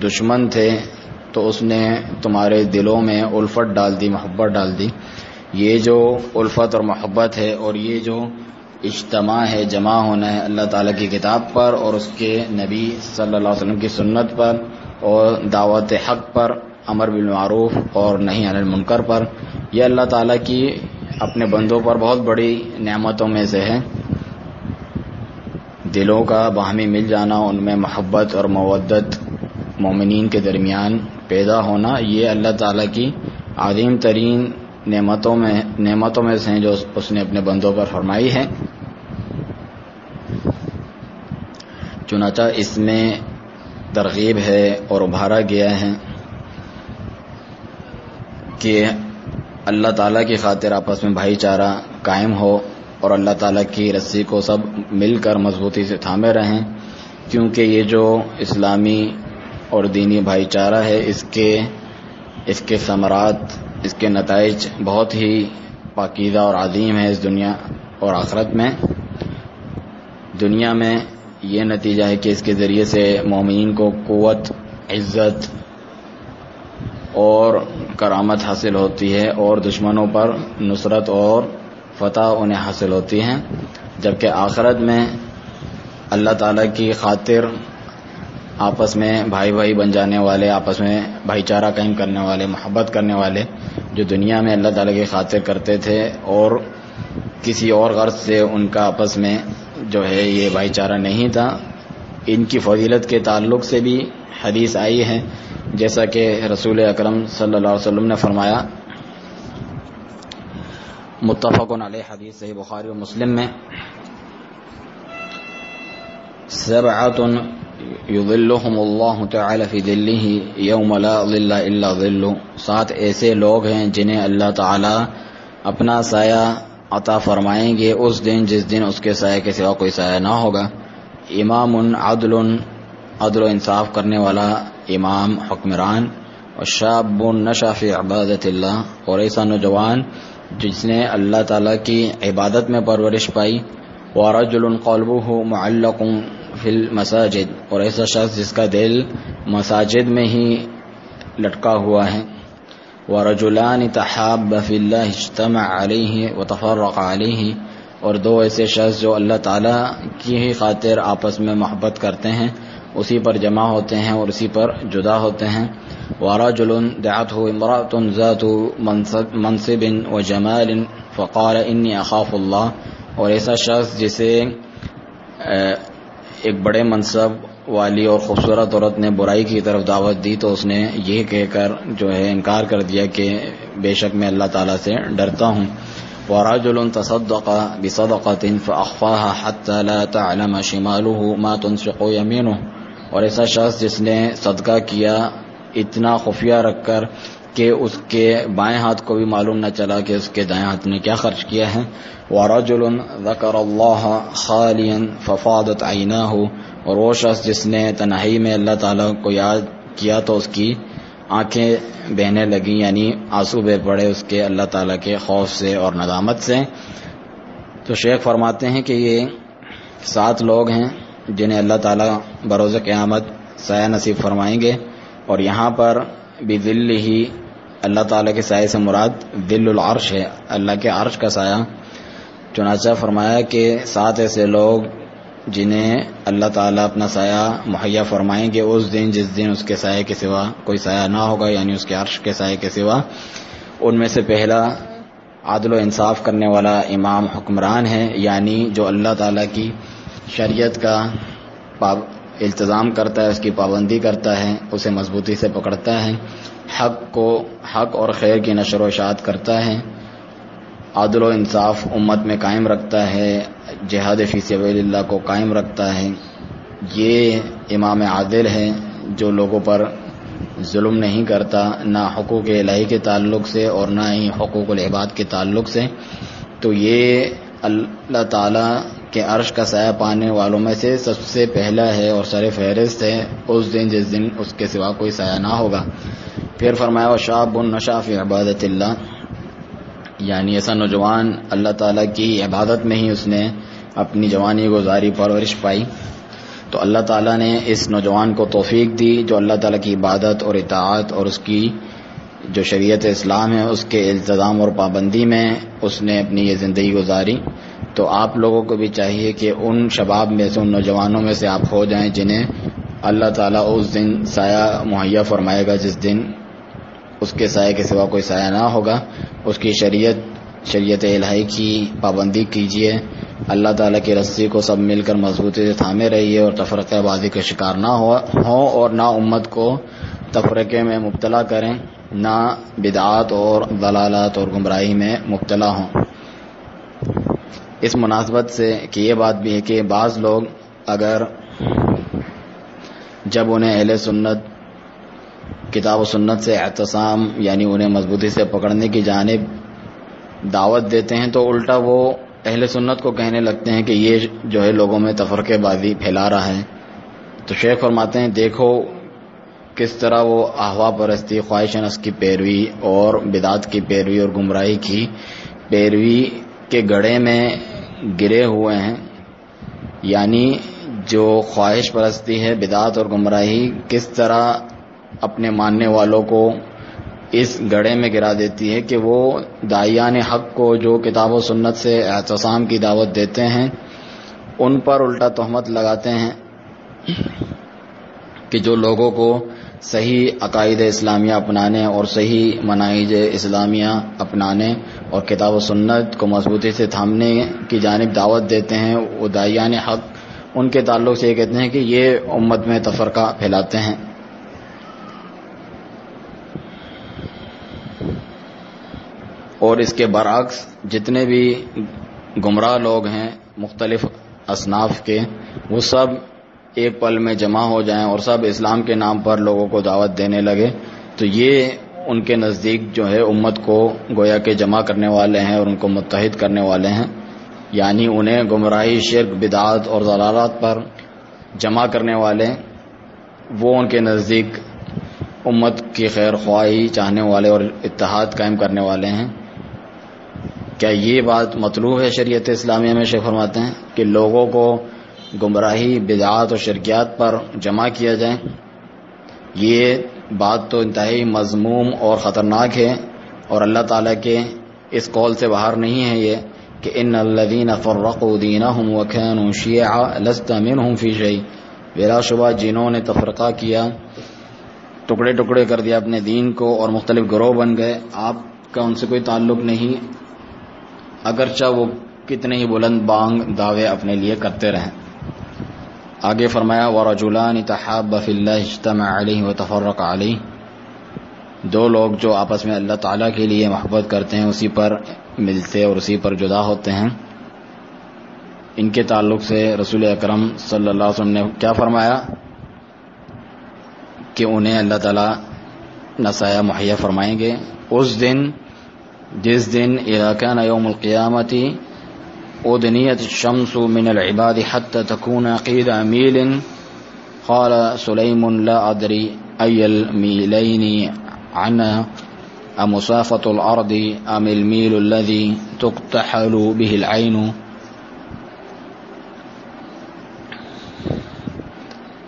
دشمن تھے تو اس نے تمہارے دلوں میں الفت ڈال دی، محبت ڈال دی۔ یہ جو الفت اور محبت ہے اور یہ جو اجتماع ہے، جمع ہونا ہے اللہ تعالیٰ کی کتاب پر اور اس کے نبی صلی اللہ علیہ وسلم کی سنت پر اور دعوت حق پر، امر بالمعروف اور نہی عن المنکر پر، یہ اللہ تعالیٰ کی اپنے بندوں پر بہت بڑی نعمتوں میں سے ہے۔ دلوں کا باہمی مل جانا، ان میں محبت اور مودت مومنین کے درمیان پیدا ہونا، یہ اللہ تعالیٰ کی عظیم ترین نعمتوں میں سے ہیں جو اس نے اپنے بندوں پر فرمائی ہے۔ چنانچہ اس میں ترغیب ہے اور ابھارا گیا ہے کہ اللہ تعالیٰ کی خاطر آپس میں بھائی چارہ قائم ہو اور اللہ تعالیٰ کی رسی کو سب مل کر مضبوطی سے تھامے رہیں، کیونکہ یہ جو اسلامی اور دینی بھائی چارہ ہے اس کے ثمرات، اس کے نتائج بہت ہی پاکیزہ اور عظیم ہے اس دنیا اور آخرت میں۔ دنیا میں یہ نتیجہ ہے کہ اس کے ذریعے سے مومنین کو قوت، عزت اور کرامت حاصل ہوتی ہے اور دشمنوں پر نصرت اور فتح انہیں حاصل ہوتی ہے، جبکہ آخرت میں اللہ تعالیٰ کی خاطر آپس میں بھائی بن جانے والے، آپس میں بھائی چارہ قائم کرنے والے، محبت کرنے والے جو دنیا میں اللہ تعالیٰ کی خاطر کرتے تھے اور کسی اور غرض سے ان کا آپس میں جو ہے یہ بھائی چارہ نہیں تھا، ان کی فضیلت کے تعلق سے بھی حدیث آئی ہے، جیسا کہ رسول اکرم صلی اللہ علیہ وسلم نے فرمایا، متفق علیہ حدیث صحیح بخاری و مسلم میں، سبعۃ یظلهم اللہ تعالی فی ظلہ یوم لا ظل الا ظلہ، 7 ایسے لوگ ہیں جنہیں اللہ تعالی اپنا سایہ عطا فرمائیں گے اس دن جس دن اس کے سایہ کے سوا کوئی سایہ نہ ہوگا۔ امام عدل و انصاف کرنے والا امام، حکمران، اور شاب نشأ فی عبادت اللہ، اور ایسا نوجوان جس نے اللہ تعالیٰ کی عبادت میں پرورش پائی، ورجل قلبہ معلق فی المساجد، اور ایسا شخص جس کا دل مساجد میں ہی لٹکا ہوا ہے، ورجلان تحابا فی اللہ اجتمع علیہ وتفرق علیہ، اور 2 ایسے شخص جو اللہ تعالیٰ کی ہی خاطر آپس میں محبت کرتے ہیں، اسی پر جمع ہوتے ہیں اور اسی پر جدا ہوتے ہیں، ورجل دعته امرأة ذات منصب وجمال فقال انی اخاف اللہ، اور ایسا شخص جسے ایک بڑے منصب والی اور خوبصورت عورت نے برائی کی طرف دعوت دی تو اس نے یہ کہہ کر جو ہے انکار کر دیا کہ بے شک میں اللہ تعالیٰ سے ڈرتا ہوں، ورجل تصدق بصدقة فأخفاها حتى لا تعلم شماله ما تنفق يمينه، اور ایسا شخص جس نے صدقہ کیا اتنا خفیہ رکھ کر کہ اس کے بائیں ہاتھ کو بھی معلوم نہ چلا کہ اس کے دائیں ہاتھ نے کیا خرچ کیا ہے، ورجل ذکر اللہ خالیا ففاضت عیناہ، اور وہ شخص جس نے تنہائی میں اللہ تعالیٰ کو یاد کیا تو اس کی آنکھیں بہنے لگیں، یعنی آنسو بہ پڑے اس کے اللہ تعالیٰ کے خوف سے اور ندامت سے۔ تو شیخ فرماتے ہیں کہ یہ 7 لوگ ہیں جنہیں اللہ تعالیٰ بروز قیامت سایہ نصیب فرمائیں گے، اور یہاں پر بذلہ ہی اللہ تعالیٰ کے سائے سے مراد ذل العرش ہے، اللہ کے عرش کا سایہ۔ چنانچہ فرمایا کہ 7 ایسے لوگ جنہیں اللہ تعالیٰ اپنا سایہ مہیا فرمائیں گے اس دن جس دن اس کے سائے کے سوا کوئی سایہ نہ ہوگا، یعنی اس کے عرش کے سائے کے سوا. ان میں سے پہلا عدل و انصاف کرنے والا امام حکمران ہے، یعنی جو اللہ تعالیٰ کی شریعت کا التزام کرتا ہے، اس کی پابندی کرتا ہے، اسے مضبوطی سے پکڑتا ہے، حق اور خیر کی نشر و اشاعت کرتا ہے، عدل و انصاف امت میں قائم رکھتا ہے، جہاد فی سبیل اللہ کو قائم رکھتا ہے. یہ امام عادل ہے جو لوگوں پر ظلم نہیں کرتا، نہ حقوق الہی کے تعلق سے اور نہ ہی حقوق العباد کے تعلق سے. تو یہ اللہ تعالیٰ کے عرش کا سایہ پانے والوں میں سے سب سے پہلا ہے اور سر فہرست ہے اس دن جس دن اس کے سوا کوئی سایہ نہ ہوگا. پھر فرمایا وشاب نشا فی عبادت اللہ، یعنی ایسا نوجوان اللہ تعالیٰ کی عبادت میں ہی اس نے اپنی جوانی گزاری، پرورش پائی. تو اللہ تعالیٰ نے اس نوجوان کو توفیق دی جو اللہ تعالیٰ کی عبادت اور اطاعت اور اس کی جو شریعت اسلام ہے اس کے التزام اور پابندی میں اس نے اپنی یہ زندگی گزاری. تو آپ لوگوں کو بھی چاہیے کہ ان شباب میں سے، ان نوجوانوں میں سے آپ ہو جائیں جنہیں اللہ تعالیٰ اس دن سایہ مہیا فرمائے گا جس دن اس کے سائے کے سوا کوئی سایہ نہ ہوگا. اس کی شریعت الہی کی پابندی کیجیے، اللہ تعالیٰ کی رسی کو سب مل کر مضبوطی سے تھامے رہیے اور تفرقہ بازی کا شکار نہ ہوں اور نہ امت کو تفرقے میں مبتلا کریں، نہ بدعات اور ضلالات اور گمراہی میں مبتلا ہوں. اس مناسبت سے کہ یہ بات بھی ہے کہ بعض لوگ اگر جب انہیں اہل سنت کتاب و سنت سے اعتصام یعنی انہیں مضبوطی سے پکڑنے کی جانب دعوت دیتے ہیں تو الٹا وہ اہل سنت کو کہنے لگتے ہیں کہ یہ جو ہے لوگوں میں تفرقے بازی پھیلا رہا ہے. تو شیخ فرماتے ہیں دیکھو کس طرح وہ احوا پرستی، خواہش نفس کی پیروی اور بدعت کی پیروی اور گمراہی کی پیروی کے گڑھے میں گرے ہوئے ہیں. یعنی جو خواہش پرستی ہے، بدعت اور گمراہی کس طرح اپنے ماننے والوں کو اس گڑھے میں گرا دیتی ہے کہ وہ داعیان حق کو جو کتاب و سنت سے اعتصام کی دعوت دیتے ہیں ان پر الٹا تہمت لگاتے ہیں کہ جو لوگوں کو صحیح عقائد اسلامیہ اپنانے اور صحیح مناہج اسلامیہ اپنانے اور کتاب و سنت کو مضبوطی سے تھامنے کی جانب دعوت دیتے ہیں، وہ داعیان حق ان کے تعلق سے یہ کہتے ہیں کہ یہ امت میں تفرقہ پھیلاتے ہیں. اور اس کے برعکس جتنے بھی گمراہ لوگ ہیں مختلف اصناف کے، وہ سب ایک پل میں جمع ہو جائیں اور سب اسلام کے نام پر لوگوں کو دعوت دینے لگے تو یہ ان کے نزدیک جو ہے امت کو گویا کہ جمع کرنے والے ہیں اور ان کو متحد کرنے والے ہیں. یعنی انہیں گمراہی، شرک، بدعات اور ضلالات پر جمع کرنے والے وہ ان کے نزدیک امت کی خیر خواہی چاہنے والے اور اتحاد قائم کرنے والے ہیں. کیا یہ بات مطلوب ہے شریعت اسلامیہ میں؟ شیخ فرماتے ہیں کہ لوگوں کو گمراہی، بدعات اور شرکیات پر جمع کیا جائے. یہ بات تو انتہائی مذموم اور خطرناک ہے اور اللہ تعالیٰ کے اس قول سے باہر نہیں ہے یہ کہ ان الذین فرقوا دینہم وکانوا شیعا لست منہم فی شیء. بلا شبہ جنہوں نے تفرقہ کیا، ٹکڑے ٹکڑے کر دیا اپنے دین کو اور مختلف گروہ بن گئے، آپ کا ان سے کوئی تعلق نہیں، اگرچہ وہ کتنے ہی بلند بانگ دعوے اپنے لیے کرتے رہیں. آگے فرمایا وَرَجُلَانِ تَحَابَّ فِي اللَّهِ اجْتَمَعَ عَلَيْهِ وَتَفَرَّقَ عَلَيْهِ، دو لوگ جو آپس میں اللہ تعالیٰ کے لیے محبت کرتے ہیں اسی پر ملتے اور اسی پر جدا ہوتے ہیں. ان کے تعلق سے رسول اکرم صلی اللہ علیہ وسلم نے کیا فرمایا کہ انہیں اللہ تعالیٰ نصایح مہیا فرمائیں گے اس دن جس دن اذا كان يوم القيامة أدنيت الشمس من العباد حتى تكون قيد ميل. قال سليم لا أدري أي الميلين عنها أمسافة الأرض أم الميل الذي تقتحل به العين.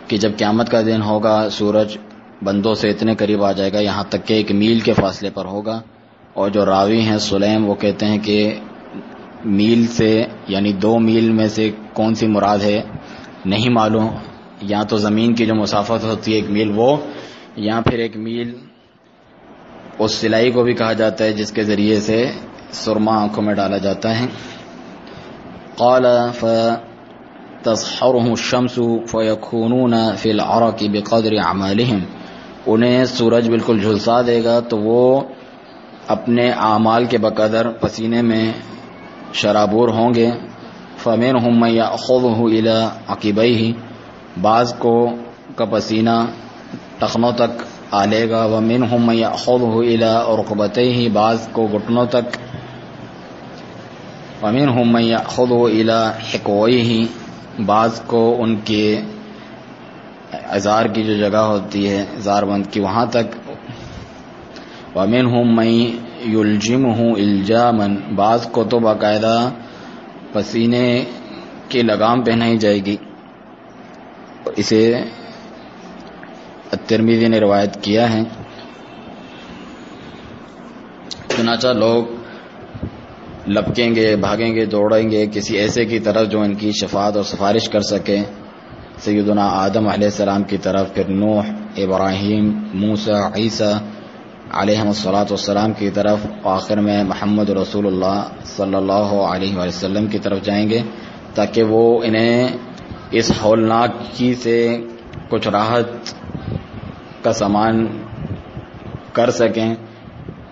کہ جب قیامت کا دن ہوگا سورج بندوں سے اتنے قریب آ جائے گا یہاں تک کہ 1 میل کے فاصلے پر ہوگا. اور جو راوی ہیں سلیم وہ کہتے ہیں کہ میل سے یعنی 2 میل میں سے کون سی مراد ہے نہیں معلوم. یا تو زمین کی جو مسافت ہوتی ہے 1 میل وہ، یا پھر 1 میل اس سلائی کو بھی کہا جاتا ہے جس کے ذریعے سے سرما آنکھوں میں ڈالا جاتا ہے. قال فتصحرهم الشمس فيكونون في العرق بقدر اعمالهم، انہیں سورج بالکل جھلسا دے گا تو وہ اپنے اعمال کے بقدر پسینے میں شرابور ہوں گے. فمنهم من يأخذه الى عقبيه، بعض کو کا پسینہ ٹخنوں تک آلے گا. ومنهم من يأخذه الى ركبتيه، بعض کو گھٹنوں تک. ومنهم من يأخذه الى حقويه، بعض کو ان کے ازار کی جو جگہ ہوتی ہے ازار بند کی وہاں تک. ومنهم من يلجمه الجاما، بعض کو تو باقاعدہ پسینے کی لگام پہنائی جائے گی. اسے الترمذی نے روایت کیا ہے. چنانچہ لوگ لپکیں گے، بھاگیں گے، دوڑیں گے کسی ایسے کی طرف جو ان کی شفاعت اور سفارش کر سکے. سیدنا آدم علیہ السلام کی طرف، پھر نوح، ابراہیم، موسیٰ، عیسیٰ علیہ السلام کی طرف، آخر میں محمد رسول اللہ صلی اللہ علیہ وسلم کی طرف جائیں گے تاکہ وہ انہیں اس ہولناک کی سے کچھ راحت کا سامان کر سکیں.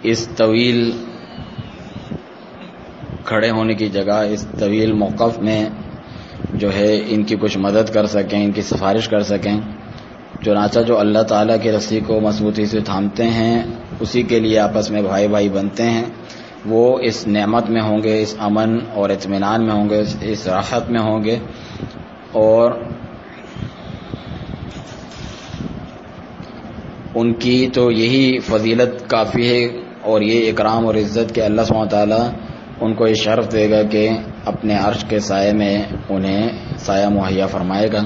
اس طویل کھڑے ہونے کی جگہ اس طویل موقف میں جو ہے ان کی کچھ مدد کر سکیں، ان کی سفارش کر سکیں. چنانچہ جو اللہ تعالیٰ کی رسی کو مضبوطی سے تھامتے ہیں اسی کے لیے آپس میں بھائی بھائی بنتے ہیں. وہ اس نعمت میں ہوں گے، اس امن اور اطمینان میں ہوں گے، اس راحت میں ہوں گے. اور ان کی تو یہی فضیلت کافی ہے اور یہ اکرام اور عزت کہ اللہ سبحانہ وتعالیٰ ان کو یہ شرف دے گا کہ اپنے عرش کے سائے میں انہیں سایہ مہیا فرمائے گا.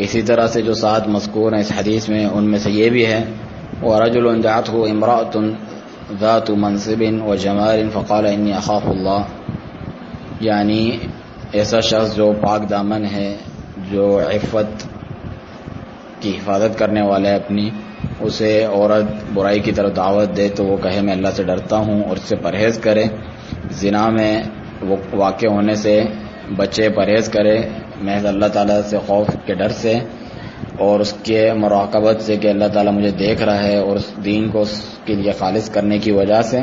اسی طرح سے جو 7 مذکور ہیں اس حدیث میں ان میں سے یہ بھی ہے وَرَجُلٌ دَعَتْهُ امْرَأَةٌ ذَاتُ مَنْصِبٍ وَجَمَالٍ فَقَالَ إِنِّي أَخَافُ اللَّهَ، یعنی ایسا شخص جو پاک دامن ہے، جو عفت کی حفاظت کرنے والا ہے اپنی، اسے عورت برائی کی طرف دعوت دے تو وہ کہے میں اللہ سے ڈرتا ہوں اور اس سے پرہیز کرے، زنا میں وہ واقع ہونے سے بچے، پرہیز کرے محض اللہ تعالیٰ سے خوف کے ڈر سے اور اس کے مراقبت سے کہ اللہ تعالیٰ مجھے دیکھ رہا ہے، اور اس دین کو اس کے لیے خالص کرنے کی وجہ سے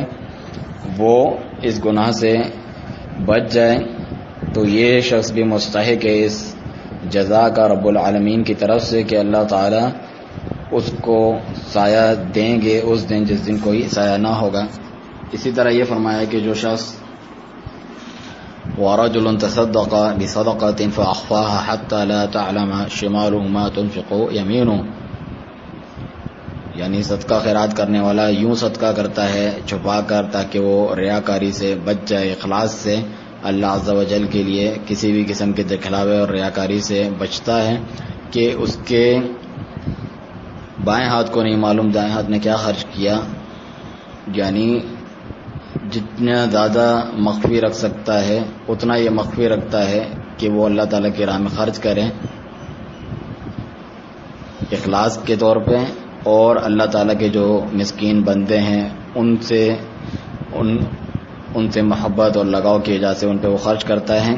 وہ اس گناہ سے بچ جائے. تو یہ شخص بھی مستحق ہے اس جزا کا رب العالمین کی طرف سے کہ اللہ تعالیٰ اس کو سایہ دیں گے اس دن جس دن کوئی سایہ نہ ہوگا. اسی طرح یہ فرمایا کہ جو شخص وَرَجُلٌ تَصَدَّقَ بِصَدَقَةٍ فَأَخْفَاهَا حَتَّى لَا تَعْلَمَ شِمَالُهُ مَا تُنْفِقُ يَمِينُهُ، یعنی صدقہ خیرات کرنے والا یوں صدقہ کرتا ہے چھپا کر تاکہ وہ ریاکاری سے بچ جائے، اخلاص سے اللہ عز و جل کے لیے کسی بھی قسم کے دکھلاوے اور ریاکاری سے بچتا ہے کہ اس کے بائیں ہاتھ کو نہیں معلوم دائیں ہاتھ نے کیا خرچ کیا. یعنی جتنا زیادہ مخفی رکھ سکتا ہے اتنا یہ مخفی رکھتا ہے کہ وہ اللہ تعالیٰ کی راہ میں خرچ کریں اخلاص کے طور پہ، اور اللہ تعالیٰ کے جو مسکین بندے ہیں ان سے محبت اور لگاؤ کی وجہ سے ان پہ وہ خرچ کرتا ہے.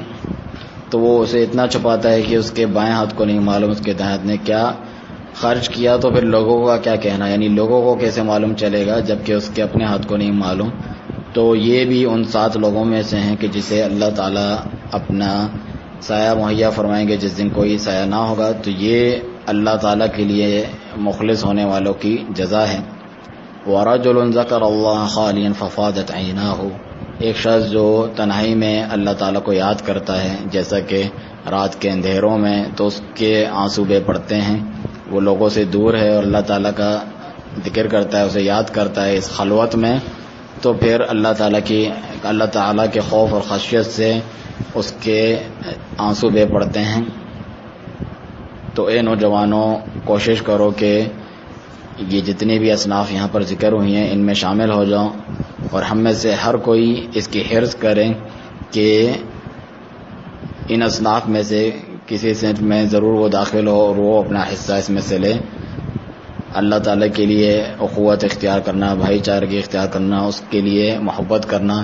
تو وہ اسے اتنا چھپاتا ہے کہ اس کے بائیں ہاتھ کو نہیں معلوم اس کے دائیں ہاتھ نے کیا خرچ کیا، تو پھر لوگوں کا کیا کہنا، یعنی لوگوں کو کیسے معلوم چلے گا جبکہ اس کے اپنے ہاتھ کو نہیں معلوم. تو یہ بھی ان 7 لوگوں میں سے ہیں کہ جسے اللہ تعالیٰ اپنا سایہ مہیا فرمائیں گے جس دن کوئی سایہ نہ ہوگا. تو یہ اللہ تعالیٰ کے لیے مخلص ہونے والوں کی جزا ہے. وَرَجُلٌ ذَكَرَ اللَّهَ خَالِيًا فَفَاضَتْ عَيْنَاهُ، ایک شخص جو تنہائی میں اللہ تعالیٰ کو یاد کرتا ہے جیسا کہ رات کے اندھیروں میں، تو اس کے آنسو بے پڑتے ہیں، وہ لوگوں سے دور ہے اور اللہ تعالیٰ کا ذکر کرتا ہے، اسے یاد کرتا ہے اس خلوت میں، تو پھر اللہ تعالیٰ کے خوف اور خشیت سے اس کے آنسو بے پڑتے ہیں. تو اے نوجوانوں، کوشش کرو کہ یہ جتنی بھی اصناف یہاں پر ذکر ہوئی ہیں ان میں شامل ہو جاؤ، اور ہم میں سے ہر کوئی اس کی حرص کریں کہ ان اصناف میں سے کسی صنف میں ضرور وہ داخل ہو اور وہ اپنا حصہ اس میں سے لے. اللہ تعالیٰ کے لیے اخوت اختیار کرنا، بھائی چارگی اختیار کرنا، اس کے لیے محبت کرنا،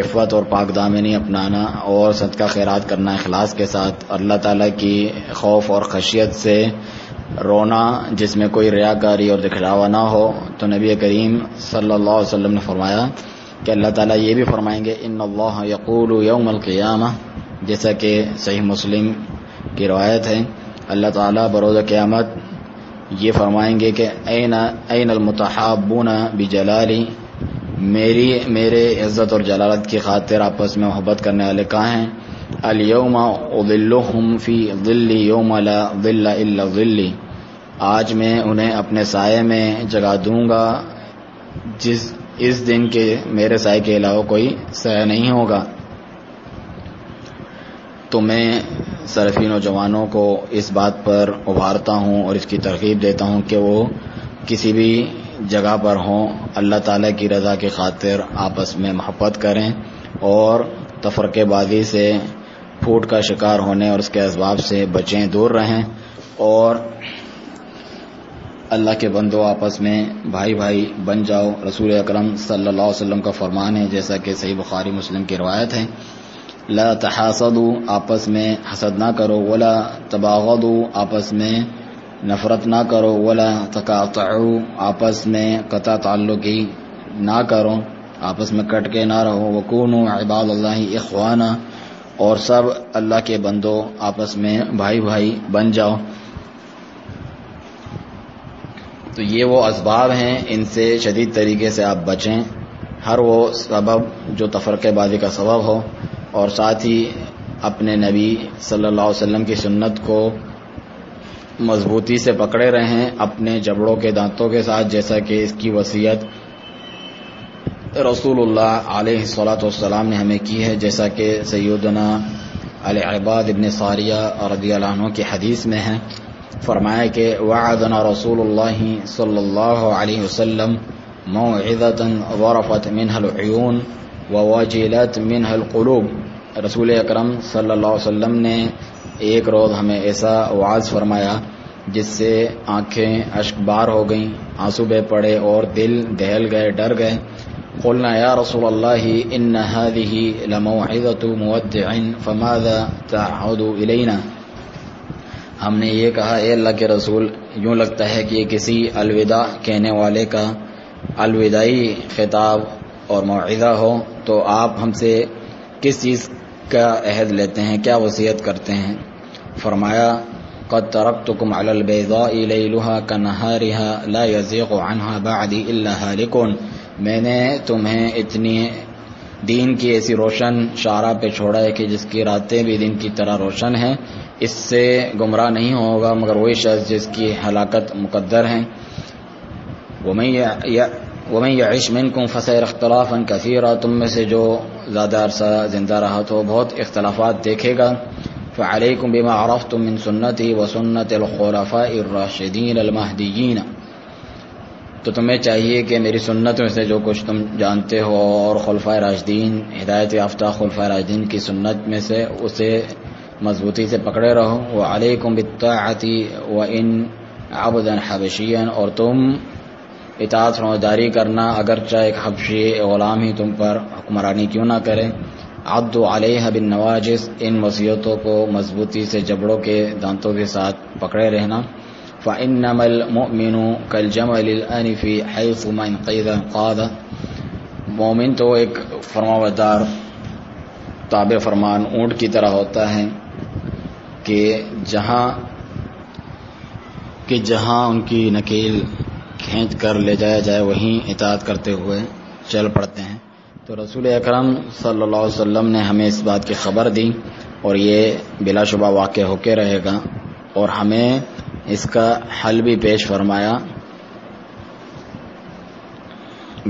عفت اور پاک دامنی اپنانا اور صدقہ خیرات کرنا اخلاص کے ساتھ، اللہ تعالیٰ کی خوف اور خشیت سے رونا جس میں کوئی ریاکاری اور دکھلاوا نہ ہو. تو نبی کریم صلی اللہ علیہ وسلم نے فرمایا کہ اللہ تعالیٰ یہ بھی فرمائیں گے ان اللہ یقول یوم القیامہ، جیسا کہ صحیح مسلم کی روایت ہے، اللہ تعالیٰ بروز قیامت یہ فرمائیں گے کہ این المتحابون بجلالی، میرے عزت اور جلالت کی خاطر آپس میں محبت کرنے والے کہاں ہیں؟ الیوم اظلہم فی ظلی یوم لا ظل الا ظلی، آج میں انہیں اپنے سائے میں جگہ دوں گا اس دن کے میرے سائے کے علاوہ کوئی سایہ نہیں ہوگا. تو میں سلفی نوجوانوں کو اس بات پر ابھارتا ہوں اور اس کی ترغیب دیتا ہوں کہ وہ کسی بھی جگہ پر ہوں اللہ تعالیٰ کی رضا کی خاطر آپس میں محبت کریں اور تفرقے بازی سے، پھوٹ کا شکار ہونے اور اس کے اسباب سے بچیں، دور رہیں. اور اللہ کے بندو آپس میں بھائی بھائی بن جاؤ. رسول اکرم صلی اللہ علیہ وسلم کا فرمان ہے جیسا کہ صحیح بخاری مسلم کی روایت ہے، لا تحاسدوا، آپس میں حسد نہ کرو، ولا تباغضوا، آپس میں نفرت نہ کرو، ولا تقاطعوا، آپس میں قطع تعلقی نہ کرو، آپس میں کٹ کے نہ رہو. وکونوا عباد اللہ اخوانا، اور سب اللہ کے بندو آپس میں بھائی بھائی بن جاؤ. تو یہ وہ اسباب ہیں، ان سے شدید طریقے سے آپ بچیں، ہر وہ سبب جو تفرقے بازی کا سبب ہو، اور ساتھ ہی اپنے نبی صلی اللہ علیہ وسلم کی سنت کو مضبوطی سے پکڑے رہیں اپنے جبڑوں کے دانتوں کے ساتھ، جیسا کہ اس کی وصیت رسول اللہ علیہ الصلوۃ والسلام نے ہمیں کی ہے، جیسا کہ سیدنا العباد ابن ساریہ رضی اللہ عنہ کی حدیث میں ہے. فرمایا کہ وعدنا رسول اللہ صلی اللہ علیہ وسلم موعظۃ ظرفت منها العیون ووجلت منها القلوب. رسول اکرم صلی اللہ علیہ وسلم نے ایک روز ہمیں ایسا وعظ فرمایا جس سے آنکھیں اشک بار ہو گئیں، آنسو بہ پڑے اور دل دہل گئے، ڈر گئے. قلنا یا رسول اللہ ان هذه لموعظۃ مودع فماذا تعهد الینا، ہم نے یہ کہا اے اللہ کے رسول، یوں لگتا ہے کہ یہ کسی الوداع کہنے والے کا الوداعی خطاب اور موعظہ ہو، تو آپ ہم سے کس چیز کا عہد لیتے ہیں، کیا وصیت کرتے ہیں؟ فرمایا قد ترکتکم علی البیضاء لیلها کنہارها لا یزیغ عنها بعدی الا ہالکون، میں نے تمہیں اتنی دین کی ایسی روشن شارع پہ چھوڑا ہے کہ جس کی راتیں بھی دن کی طرح روشن ہیں، اس سے گمراہ نہیں ہوگا مگر وہی شخص جس کی ہلاکت مقدر ہے. وَمَن يَعِشْ مِنْكُمْ فَسَيَرَى اخْتِلَافًا كَثِيرًا، تم میں سے جو زیادہ عرصہ زندہ رہا تو بہت اختلافات دیکھے گا. فَعَلَيْكُمْ بِمَا عَرَفْتُم مِّن سُنَّتِي وَسُنَّةِ الْخُلَفَاءِ الرَّاشِدِينَ الْمَهْدِيِّينَ، تو تمہیں چاہیے کہ میری سنت میں سے جو کچھ تم جانتے ہو اور خلفائے راشدین، ہدایت یافتہ خلفائے راشدین کی سنت میں سے اسے مضبوطی سے پکڑے رہو. وَعَلَيْكُمْ بِالطَّاعَةِ وَإِنْ عَبْدًا حَبَشِيًّا، اور تم اطاعت فرمانبرداری کرنا اگرچہ ایک حبشی غلام ہی تم پر حکمرانی کیوں نہ کرے. عَضُّوا عَلَيْهَا بِالنَّوَاجِذ، ان وصیتوں کو مضبوطی سے جبڑوں کے دانتوں کے ساتھ پکڑے رہنا. فَإِنَّمَا الْمُؤْمِنُ كَالْجَمَلِ الْأَنِفِ حَيْثُ مَا انْقَادَ، مومن تو ایک فرمانبردار تابع فرمان اونٹ کی طرح ہوتا ہے کہ جہاں ان کی نکیل کھینچ کر لے جایا جائے وہیں اطاعت کرتے ہوئے چل پڑتے ہیں. تو رسول اکرم صلی اللہ علیہ وسلم نے ہمیں اس بات کی خبر دی اور یہ بلا شبہ واقع ہو کے رہے گا، اور ہمیں اس کا حل بھی پیش فرمایا.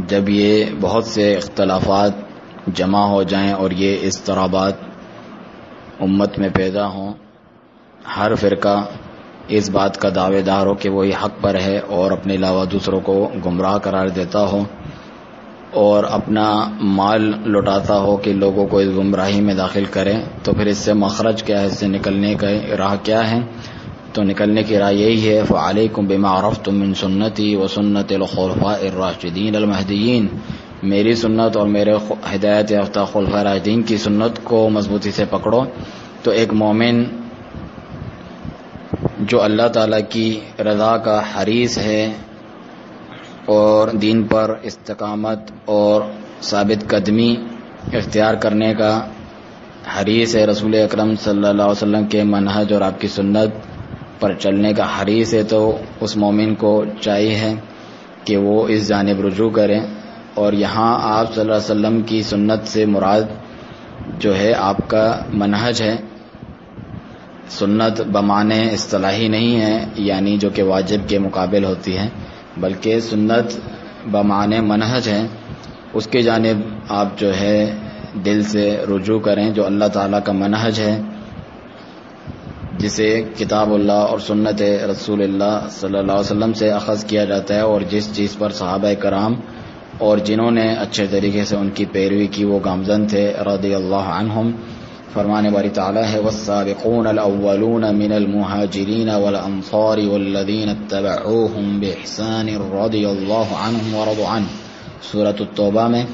جب یہ بہت سے اختلافات جمع ہو جائیں اور یہ اضطرابات امت میں پیدا ہوں، ہر فرقہ اس بات کا دعوے دار ہو کہ وہی حق پر ہے اور اپنے علاوہ دوسروں کو گمراہ قرار دیتا ہو، اور اپنا مال لٹاتا ہو کہ لوگوں کو اس گمراہی میں داخل کرے، تو پھر اس سے مخرج کیا ہے، اس سے نکلنے کا راہ کیا ہے؟ تو نکلنے کی راہ یہی ہے، فعلیکم بما عرفتم من سنتی و سنت الخلفاء الراشدین المہدیین، میری سنت اور میرے ہدایت یافتہ خلفاء راشدین کی سنت کو مضبوطی سے پکڑو۔ تو ایک مومن جو اللہ تعالیٰ کی رضا کا حریص ہے اور دین پر استقامت اور ثابت قدمی اختیار کرنے کا حریص ہے، رسول اکرم صلی اللہ علیہ وسلم کے منہج اور آپ کی سنت پر چلنے کا حریص ہے، تو اس مومن کو چاہیے ہے کہ وہ اس جانب رجوع کریں۔ اور یہاں آپ صلی اللہ علیہ وسلم کی سنت سے مراد جو ہے آپ کا منہج ہے۔ سنت بمعنی اصطلاحی نہیں ہے، یعنی جو کہ واجب کے مقابل ہوتی ہے، بلکہ سنت بمعنی منہج ہے، اس کی جانب آپ جو ہے دل سے رجوع کریں، جو اللہ تعالیٰ کا منہج ہے، جسے کتاب اللہ اور سنت رسول اللہ صلی اللہ علیہ وسلم سے اخذ کیا جاتا ہے، اور جس چیز پر صحابہ کرام اور جنہوں نے اچھے طریقے سے ان کی پیروی کی وہ گامزن تھے رضی اللہ عنہم۔ فرمانے باری تعالیٰ ہے، والسابقون الاولون من المہاجرین والانصار والذین اتبعوہم باحسان رضی اللہ عنہم ورضوا عنہ، سورۃ التوبہ میں۔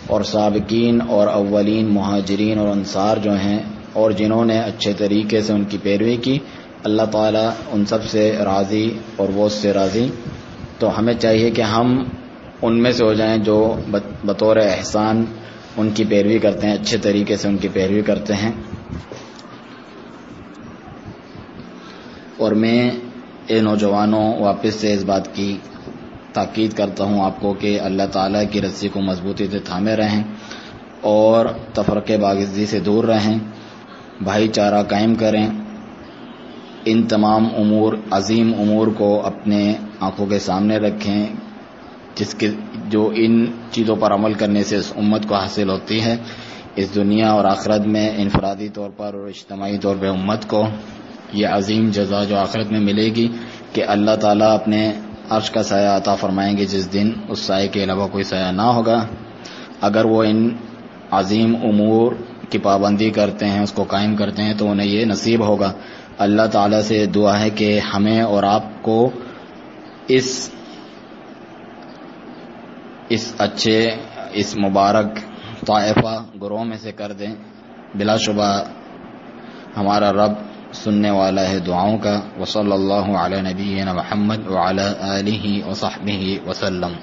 اور سابقین اور اولین مہاجرین اور انصار جو ہیں اور جنہوں نے اچھے طریقے سے ان کی پیروی کی، اللہ تعالیٰ ان سب سے راضی اور وہ اس سے راضی۔ تو ہمیں چاہیے کہ ہم ان میں سے ہو جائیں جو بطور احسان ان کی پیروی کرتے ہیں، اچھے طریقے سے ان کی پیروی کرتے ہیں۔ اور میں اے نوجوانوں واپس سے اس بات کی تاکید کرتا ہوں آپ کو کہ اللہ تعالیٰ کی رسی کو مضبوطی سے تھامے رہیں اور تفرقے باغزی سے دور رہیں، بھائی چارہ قائم کریں، ان تمام امور عظیم امور کو اپنے آنکھوں کے سامنے رکھیں جو ان چیزوں پر عمل کرنے سے اس امت کو حاصل ہوتی ہے، اس دنیا اور آخرت میں انفرادی طور پر اور اجتماعی طور پہ امت کو یہ عظیم جزا جو آخرت میں ملے گی کہ اللہ تعالیٰ اپنے عرش کا سایہ عطا فرمائیں گے، جس دن اس سایہ کے علاوہ کوئی سایہ نہ ہوگا۔ اگر وہ ان عظیم امور کی پابندی کرتے ہیں، اس کو قائم کرتے ہیں، تو انہیں یہ نصیب ہوگا۔ اللہ تعالیٰ سے دعا ہے کہ ہمیں اور آپ کو اس مبارک طائفہ گروہ میں سے کر دیں۔ بلا شبہ ہمارا رب سننے والا ہے دعاؤں کا۔ وصلی اللہ علی نبینا محمد وعلی آلہ وصحبہ وسلم۔